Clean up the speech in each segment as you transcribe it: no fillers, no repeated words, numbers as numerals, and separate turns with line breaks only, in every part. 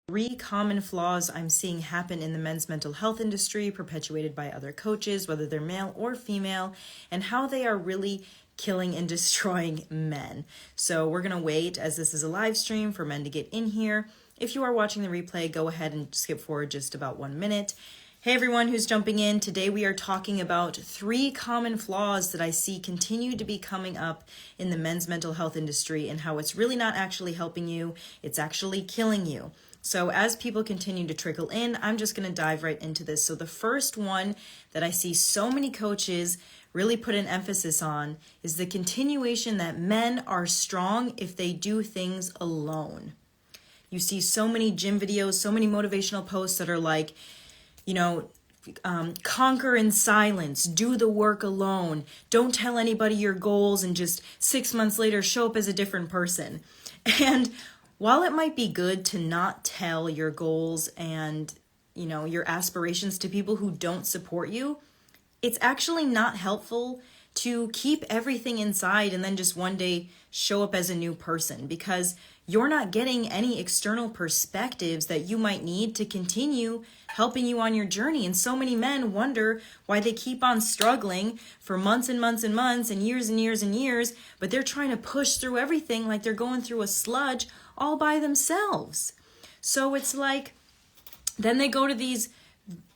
Three common flaws I'm seeing happen in the men's mental health industry, perpetuated by other coaches, whether they're male or female, and how they are really killing and destroying men. So we're going to wait, as this is a live stream, for men to get in here. If you are watching the replay, go ahead and skip forward just about 1 minute. Hey everyone who's jumping in. Today we are talking about 3 common flaws that I see continue to be coming up in the men's mental health industry and how it's really not actually helping you, it's actually killing you. So as people continue to trickle in, I'm just going to dive right into this. So the first one that I see so many coaches really put an emphasis on is the continuation that men are strong if they do things alone. You see so many gym videos, so many motivational posts that are like, conquer in silence, do the work alone, don't tell anybody your goals, and just 6 months later show up as a different person. And while it might be good to not tell your goals and, your aspirations to people who don't support you, it's actually not helpful to keep everything inside and then just one day show up as a new person, because you're not getting any external perspectives that you might need to continue helping you on your journey. And so many men wonder why they keep on struggling for months and months and months and years and years and years, but they're trying to push through everything like they're going through a sludge all by themselves. So it's like, then they go to these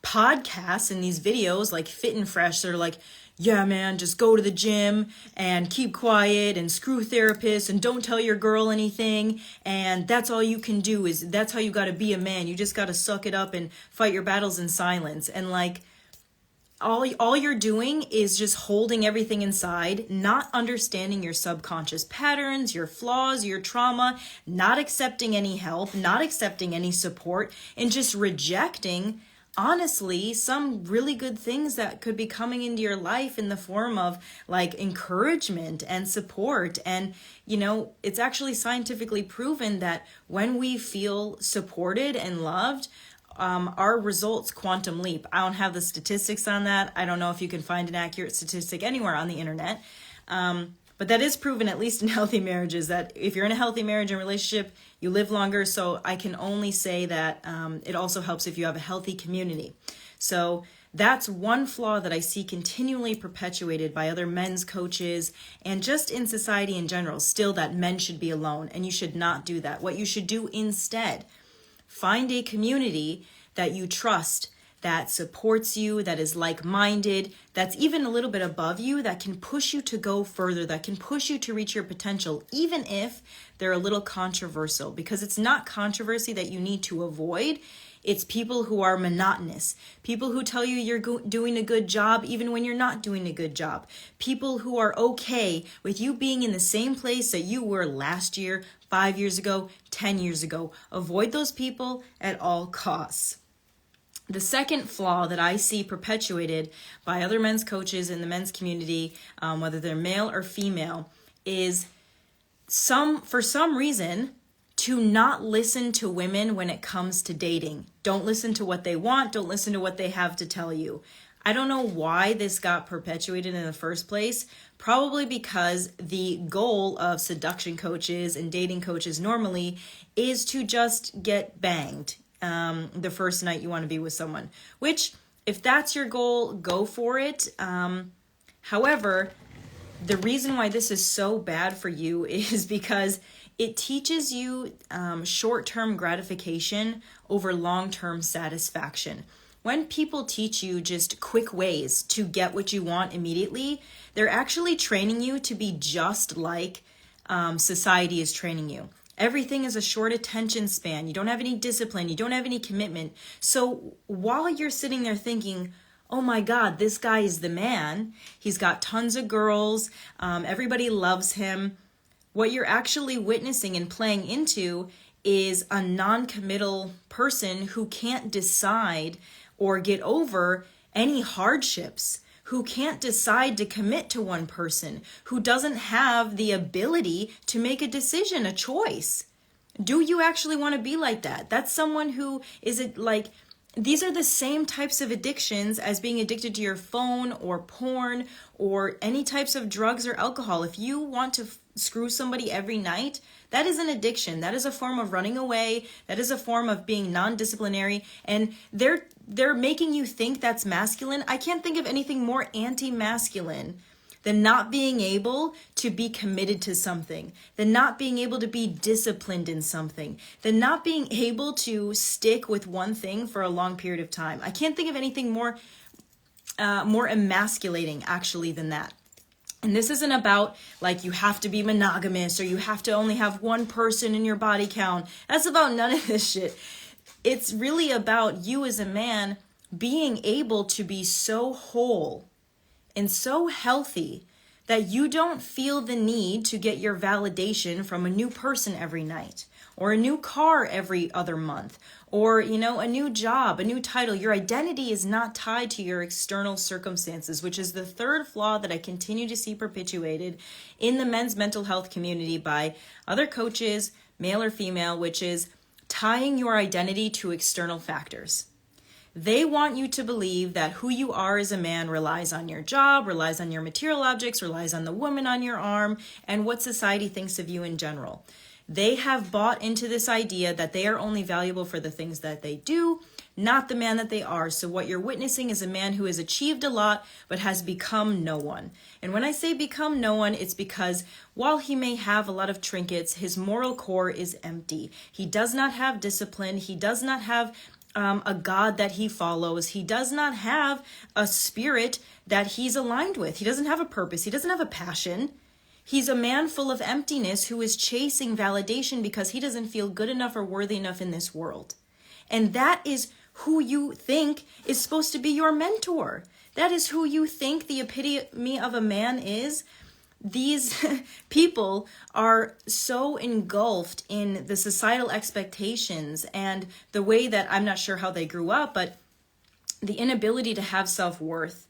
podcasts and these videos like Fit and Fresh. They're like, yeah, man, just go to the gym and keep quiet and screw therapists and don't tell your girl anything. And that's all you can do, that's how you got to be a man. You just got to suck it up and fight your battles in silence. And like, all you're doing is just holding everything inside, not understanding your subconscious patterns, your flaws, your trauma, not accepting any help, not accepting any support, and just rejecting, honestly, some really good things that could be coming into your life in the form of like encouragement and support. And, it's actually scientifically proven that when we feel supported and loved, our results quantum leap. I don't have the statistics on that. I don't know if you can find an accurate statistic anywhere on the internet. But that is proven, at least in healthy marriages, that if you're in a healthy marriage and relationship, you live longer. So I can only say that it also helps if you have a healthy community. So that's one flaw that I see continually perpetuated by other men's coaches and just in society in general, still, that men should be alone, and you should not do that. What you should do instead, find a community that you trust, that supports you, that is like-minded, that's even a little bit above you, that can push you to go further, that can push you to reach your potential, even if they're a little controversial, because it's not controversy that you need to avoid. It's people who are monotonous, people who tell you you're doing a good job even when you're not doing a good job, people who are okay with you being in the same place that you were last year, 5 years ago, 10 years ago. Avoid those people at all costs. The second flaw that I see perpetuated by other men's coaches in the men's community, whether they're male or female, is for some reason to not listen to women when it comes to dating. Don't listen to what they want. Don't listen to what they have to tell you. I don't know why this got perpetuated in the first place. Probably because the goal of seduction coaches and dating coaches normally is to just get banged the first night you want to be with someone. Which, if that's your goal, go for it. However, the reason why this is so bad for you is because it teaches you short-term gratification over long-term satisfaction. When people teach you just quick ways to get what you want immediately, they're actually training you to be just like society is training you. Everything is a short attention span. You don't have any discipline. You don't have any commitment. So while you're sitting there thinking, oh my God, this guy is the man, he's got tons of girls, everybody loves him, what you're actually witnessing and playing into is a non-committal person who can't decide or get over any hardships, who can't decide to commit to one person, who doesn't have the ability to make a decision, a choice. Do you actually want to be like that? That's someone who is like these are the same types of addictions as being addicted to your phone or porn or any types of drugs or alcohol. If you want to screw somebody every night, that is an addiction. That is a form of running away. That is a form of being non-disciplinary. And they're making you think that's masculine. I can't think of anything more anti-masculine than not being able to be committed to something, than not being able to be disciplined in something, than not being able to stick with one thing for a long period of time. I can't think of anything more emasculating actually than that. And this isn't about like you have to be monogamous or you have to only have one person in your body count. That's about none of this shit. It's really about you as a man being able to be so whole and so healthy that you don't feel the need to get your validation from a new person every night or a new car every other month or, a new job, a new title. Your identity is not tied to your external circumstances, which is the third flaw that I continue to see perpetuated in the men's mental health community by other coaches, male or female, which is tying your identity to external factors. They want you to believe that who you are as a man relies on your job, relies on your material objects, relies on the woman on your arm, and what society thinks of you in general. They have bought into this idea that they are only valuable for the things that they do, not the man that they are. So what you're witnessing is a man who has achieved a lot, but has become no one. And when I say become no one, it's because while he may have a lot of trinkets, his moral core is empty. He does not have discipline. He does not have a God that he follows. He does not have a spirit that he's aligned with. He doesn't have a purpose. He doesn't have a passion. He's a man full of emptiness who is chasing validation because he doesn't feel good enough or worthy enough in this world. And that is who you think is supposed to be your mentor. That is who you think the epitome of a man is. These people are so engulfed in the societal expectations and the way that I'm not sure how they grew up, but the inability to have self-worth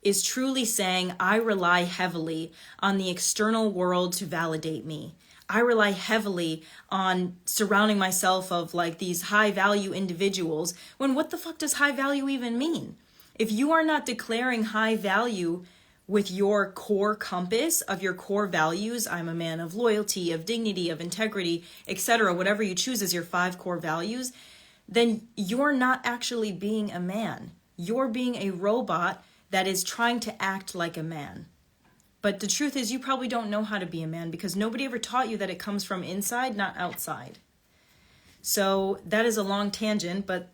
is truly saying, I rely heavily on the external world to validate me. I rely heavily on surrounding myself of like these high value individuals, when what the fuck does high value even mean? If you are not declaring high value with your core compass of your core values, I'm a man of loyalty, of dignity, of integrity, etc., whatever you choose as your 5 core values, then you're not actually being a man. You're being a robot that is trying to act like a man. But the truth is you probably don't know how to be a man because nobody ever taught you that it comes from inside, not outside. So that is a long tangent, but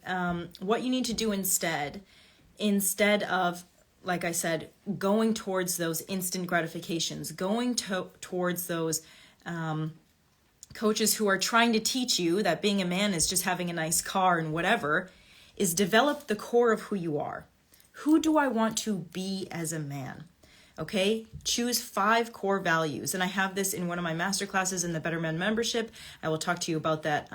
what you need to do instead of, like I said, going towards those instant gratifications, going towards those coaches who are trying to teach you that being a man is just having a nice car and whatever, is develop the core of who you are. Who do I want to be as a man? Okay, choose 5 core values. And I have this in one of my masterclasses in the Better Men membership. I will talk to you about that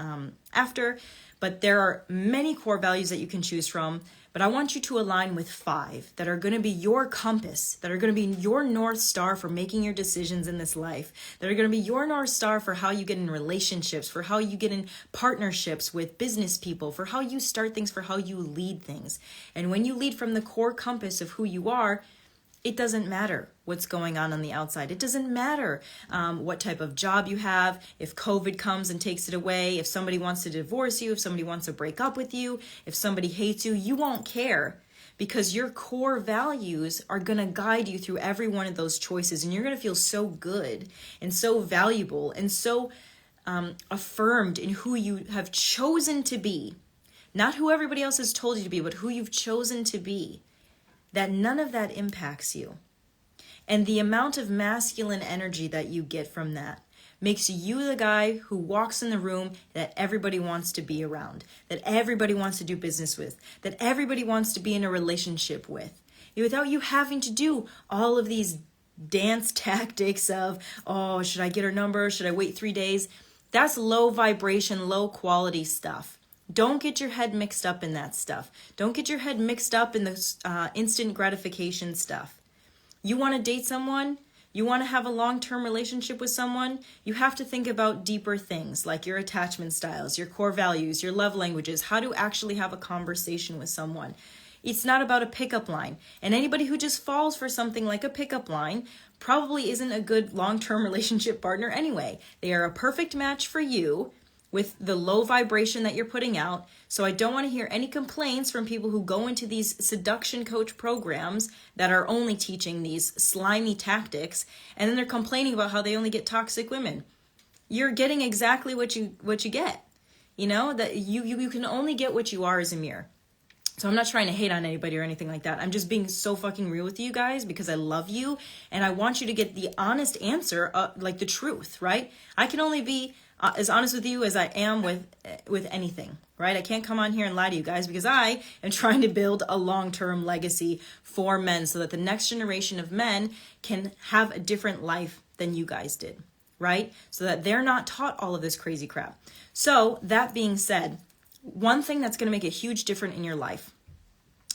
after. But there are many core values that you can choose from. But I want you to align with 5 that are going to be your compass, that are going to be your North Star for making your decisions in this life, that are going to be your North Star for how you get in relationships, for how you get in partnerships with business people, for how you start things, for how you lead things. And when you lead from the core compass of who you are, it doesn't matter what's going on the outside. It doesn't matter what type of job you have, if COVID comes and takes it away, if somebody wants to divorce you, if somebody wants to break up with you, if somebody hates you, you won't care because your core values are going to guide you through every one of those choices. And you're going to feel so good and so valuable and so affirmed in who you have chosen to be. Not who everybody else has told you to be, but who you've chosen to be. That none of that impacts you. And the amount of masculine energy that you get from that makes you the guy who walks in the room that everybody wants to be around, that everybody wants to do business with, that everybody wants to be in a relationship with, without you having to do all of these dance tactics of, oh, should I get her number? Should I wait 3 days? That's low vibration, low quality stuff. Don't get your head mixed up in that stuff. Don't get your head mixed up in the instant gratification stuff. You want to date someone? You want to have a long-term relationship with someone, you have to think about deeper things like your attachment styles, your core values, your love languages, how to actually have a conversation with someone. It's not about a pickup line. And anybody who just falls for something like a pickup line probably isn't a good long-term relationship partner anyway. They are a perfect match for you with the low vibration that you're putting out. So I don't want to hear any complaints from people who go into these seduction coach programs that are only teaching these slimy tactics, and then they're complaining about how they only get toxic women. You're getting exactly what you get. You know, that you can only get what you are as a mirror. So I'm not trying to hate on anybody or anything like that. I'm just being so fucking real with you guys because I love you and I want you to get the honest answer, like the truth, right? I can only be as honest with you as I am with anything, right? I can't come on here and lie to you guys because I am trying to build a long-term legacy for men so that the next generation of men can have a different life than you guys did, right? So that they're not taught all of this crazy crap. So that being said, one thing that's going to make a huge difference in your life,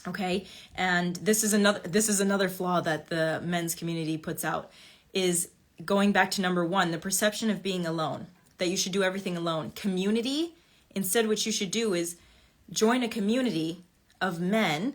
okay, and this is another flaw that the men's community puts out, is going back to number one, the perception of being alone, that you should do everything alone. Community, instead what you should do is join a community of men,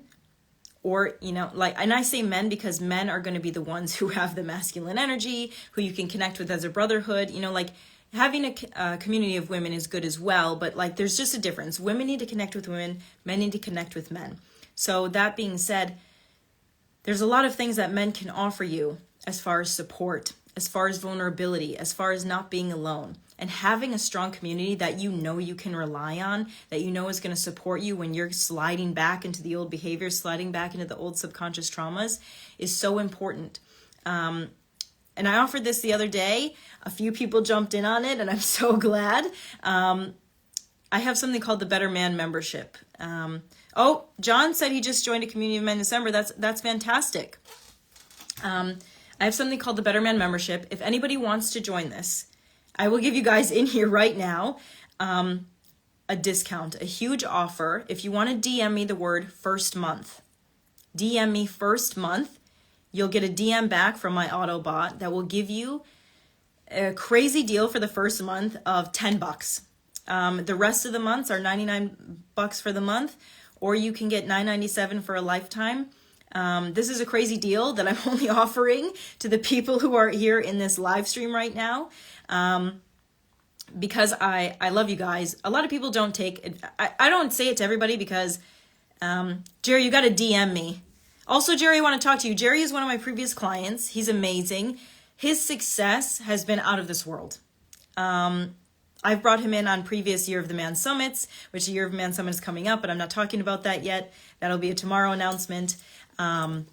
or, you know, like, and I say men because men are going to be the ones who have the masculine energy, who you can connect with as a brotherhood, you know, like, having a community of women is good as well, but like there's just a difference. Women need to connect with women, men need to connect with men. So that being said, there's a lot of things that men can offer you as far as support, as far as vulnerability, as far as not being alone. And having a strong community that you know you can rely on, that you know is going to support you when you're sliding back into the old behaviors, sliding back into the old subconscious traumas, is so important. And I offered this the other day. A few people jumped in on it, and I'm so glad. I have something called the Better Man membership. Oh, John said he just joined a community of men in December. That's fantastic. I have something called the Better Man membership. If anybody wants to join this, I will give you guys in here right now a discount, a huge offer. If you want to DM me the word first month, DM me first month. You'll get a DM back from my Autobot that will give you a crazy deal for the first month of $10. The rest of the months are $99 for the month, or you can get $9.97 for a lifetime. This is a crazy deal that I'm only offering to the people who are here in this live stream right now. Because I love you guys. A lot of people don't take it. I don't say it to everybody because, Jerry, you got to DM me. Also, Jerry, I want to talk to you. Jerry is one of my previous clients. He's amazing. His success has been out of this world. I've brought him in on previous Year of the Man Summits, which the Year of the Man Summit is coming up, but I'm not talking about that yet. That'll be a tomorrow announcement. And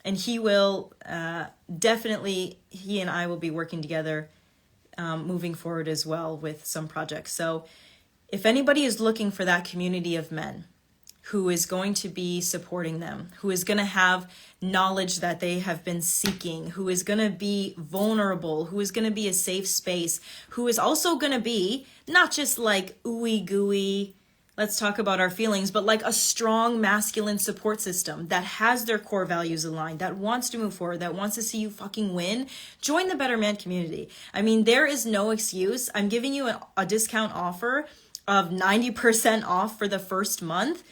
he will definitely, he and I will be working together moving forward as well with some projects. So if anybody is looking for that community of men who is going to be supporting them, who is going to have knowledge that they have been seeking, who is going to be vulnerable, who is going to be a safe space, who is also going to be not just like ooey gooey, let's talk about our feelings, but like a strong masculine support system that has their core values aligned, that wants to move forward, that wants to see you fucking win, join the Better Man community. I mean, there is no excuse. I'm giving you a discount offer of 90% off for the first month.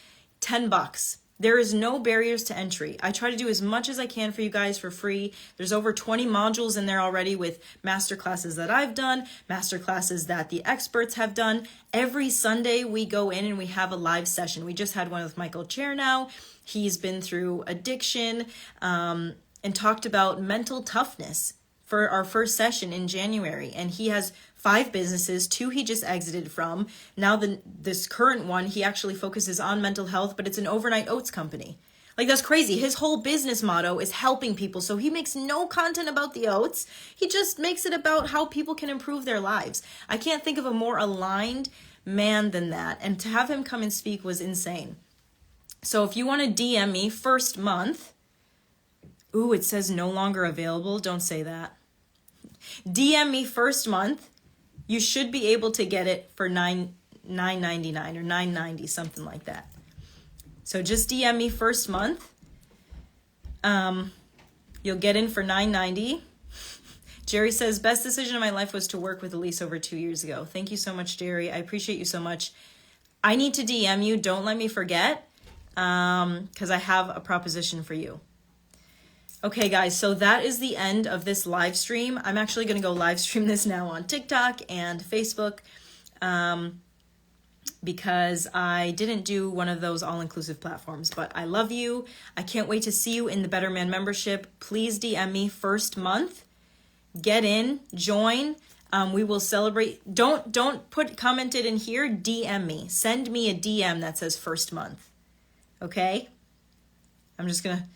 $10. There is no barriers to entry. I try to do as much as I can for you guys for free. There's over 20 modules in there already with masterclasses that I've done, masterclasses that the experts have done. Every Sunday we go in and we have a live session. We just had one with Michael Chernow. He's been through addiction and talked about mental toughness for our first session in January. And he has 5 businesses, 2 he just exited from. Now this current one, he actually focuses on mental health, but it's an overnight oats company. Like, that's crazy. His whole business motto is helping people. So he makes no content about the oats. He just makes it about how people can improve their lives. I can't think of a more aligned man than that. And to have him come and speak was insane. So if you want to DM me first month, ooh, it says no longer available. Don't say that. DM me first month. You should be able to get it for $9.99 or $9.90, something like that. So just DM me first month. You'll get in for $9.90. Jerry says, best decision of my life was to work with Elise over 2 years ago. Thank you so much, Jerry. I appreciate you so much. I need to DM you. Don't let me forget, because I have a proposition for you. Okay, guys, so that is the end of this live stream. I'm actually going to go live stream this now on TikTok and Facebook, because I didn't do one of those all-inclusive platforms. But I love you. I can't wait to see you in the Better Man membership. Please DM me first month. Get in, join. We will celebrate. Don't put commented in here. DM me. Send me a DM that says first month. Okay? I'm just gonna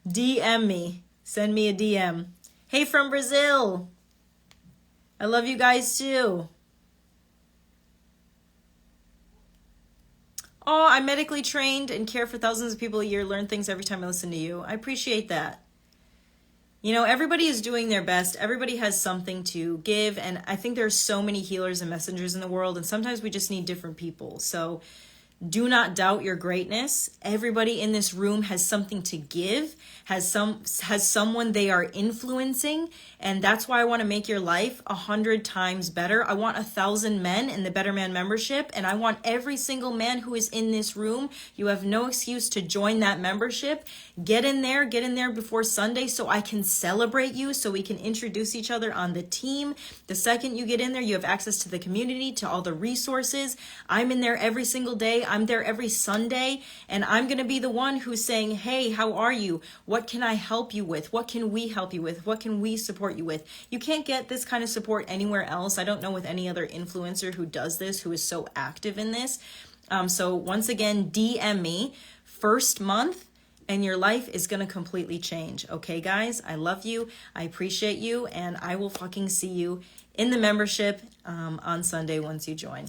DM me. Send me a DM. Hey, from Brazil. I love you guys too. Oh, I'm medically trained and care for thousands of people a year. Learn things every time I listen to you. I appreciate that. You know, everybody is doing their best. Everybody has something to give. And I think there's so many healers and messengers in the world. And sometimes we just need different people. So do not doubt your greatness. Everybody in this room has something to give, has someone they are influencing, and that's why I want to make your life 100 times better. I want 1,000 men in the Better Man membership, and I want every single man who is in this room. You have no excuse to join that membership. Get in there before Sunday so I can celebrate you, so we can introduce each other on the team. The second you get in there, you have access to the community, to all the resources. I'm in there every single day. I'm there every Sunday, and I'm going to be the one who's saying, hey, how are you? What can I help you with? What can we help you with? What can we support you with? You can't get this kind of support anywhere else. I don't know with any other influencer who does this, who is so active in this. So once again, DM me first month, and your life is going to completely change. Okay, guys? I love you. I appreciate you, and I will fucking see you in the membership on Sunday once you join.